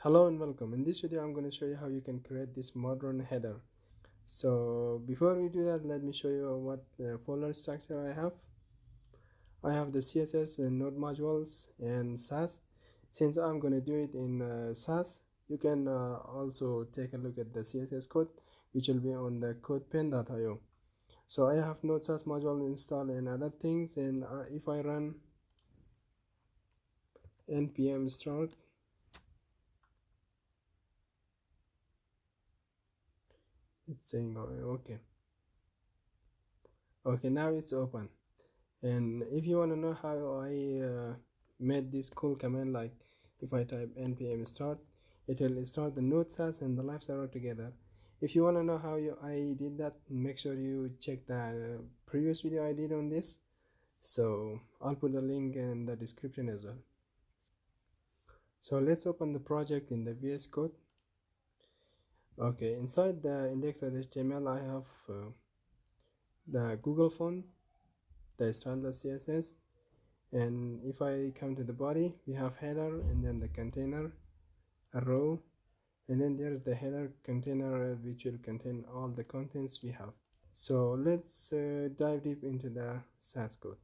Hello and welcome. In this video I'm going to show you how you can create this modern header. So before we do that, let me show you what folder structure I have. I have the CSS and node modules and Sas. Since I'm going to do it in Sas, you can also take a look at the CSS code, which will be on the codepen.io. So I have node Sas module installed and other things, and if I run npm start, it's saying okay, now it's open. And if you want to know how I made this cool command, like if I type npm start, it will start the node Sas and the live server together. If you want to know how I did that, make sure you check the previous video I did on this. So I'll put the link in the description as well. So let's open the project in the VS Code. Okay, inside the index.html I have the Google font, the styleless CSS, and if I come to the body, we have header and then the container, a row, and then there's the header container which will contain all the contents we have. So let's dive deep into the Sas code.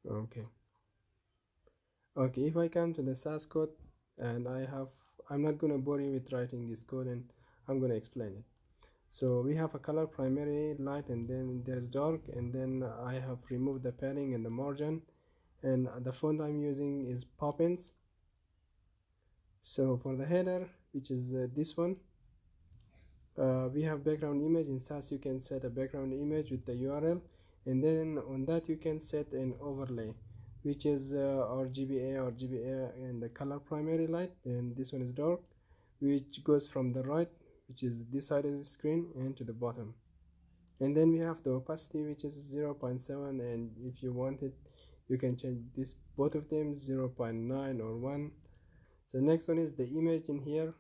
Okay, if I come to the Sas code, and I'm not going to bore you with writing this code, and I'm going to explain it. So we have a color primary light, and then there's dark, and then I have removed the padding and the margin, and the font I'm using is Poppins. So for the header, which is this one, we have background image. In Sas you can set a background image with the URL, and then on that you can set an overlay, which is RGBA and the color primary light, and this one is dark, which goes from the right, which is this side of the screen, and to the bottom. And then we have the opacity, which is 0.7, and if you want it you can change this, both of them, 0.9 or 1. So next one is the image. In here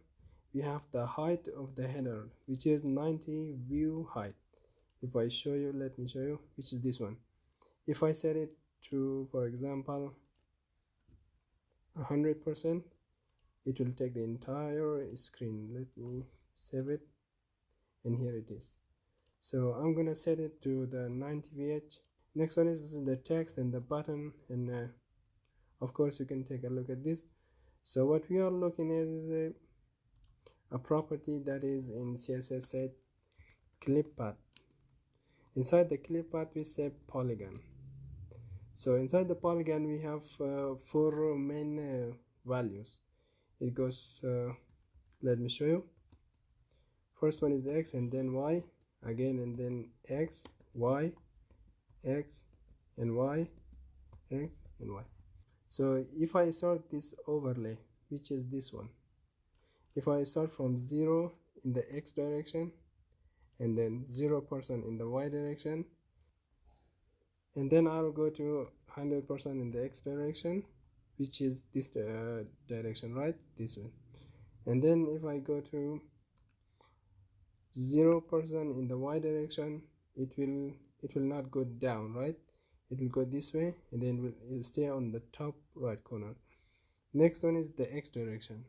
we have the height of the header, which is 90 view height. If I show you, let me show you, which is this one. If I set it to, for example, 100%, it will take the entire screen. Let me save it, and here it is. So I'm gonna set it to the 90 VH. Next one is the text and the button, and of course you can take a look at this. So what we are looking at is a property that is in CSS set clip path. Inside the clip path we say Polygon. So inside the Polygon we have 4 main values. It goes, let me show you. First one is X, and then Y again, and then X, Y, X, and Y, X, and Y. So if I start this overlay, which is this one, if I start from 0 in the X direction, and then 0% in the Y direction, and then I'll go to 100% in the X direction, which is this direction, right? This one. And then if I go to 0% in the Y direction, it will not go down, right? It will go this way, and then it will stay on the top right corner. Next one is the X direction.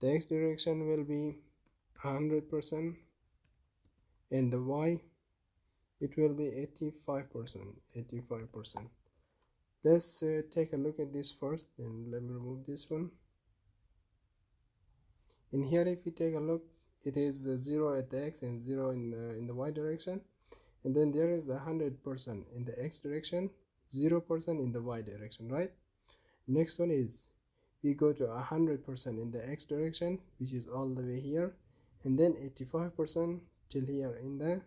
The X direction will be 100%, and the Y, it will be 85%. Let's take a look at this first, and let me remove this one. In here, if you take a look, it is 0 at the X and 0 in the Y direction, and then there is 100% in the X direction, 0% in the Y direction, right? Next one is we go to 100% in the X direction, which is all the way here, and then 85% till here in the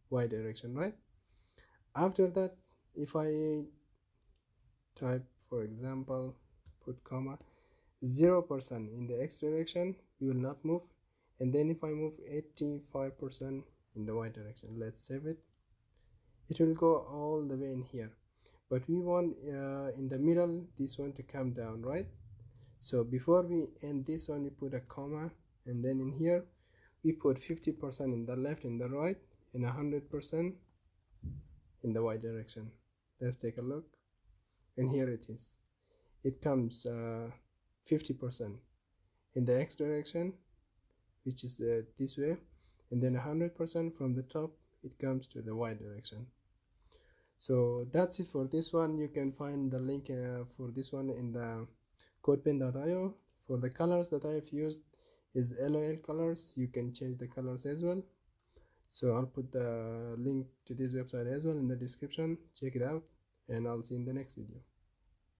Y direction, right? After that, if I type, for example, put comma, 0% in the X direction, we will not move, and then if I move 85% in the Y direction, let's save it, it will go all the way in here. But we want in the middle this one to come down, right? So before we end this one, we put a comma, and then in here we put 50% in the left and the right, and 100% in the Y direction. Let's take a look, and here it is. It comes 50% in the x direction, which is this way, and then 100% from the top it comes to the y direction. So that's it for this one. You can find the link for this one in the codepen.io. For the colors that I've used is LOL colors. You can change the colors as well. So I'll put the link to this website as well in the description. Check it out, and I'll see you in the next video.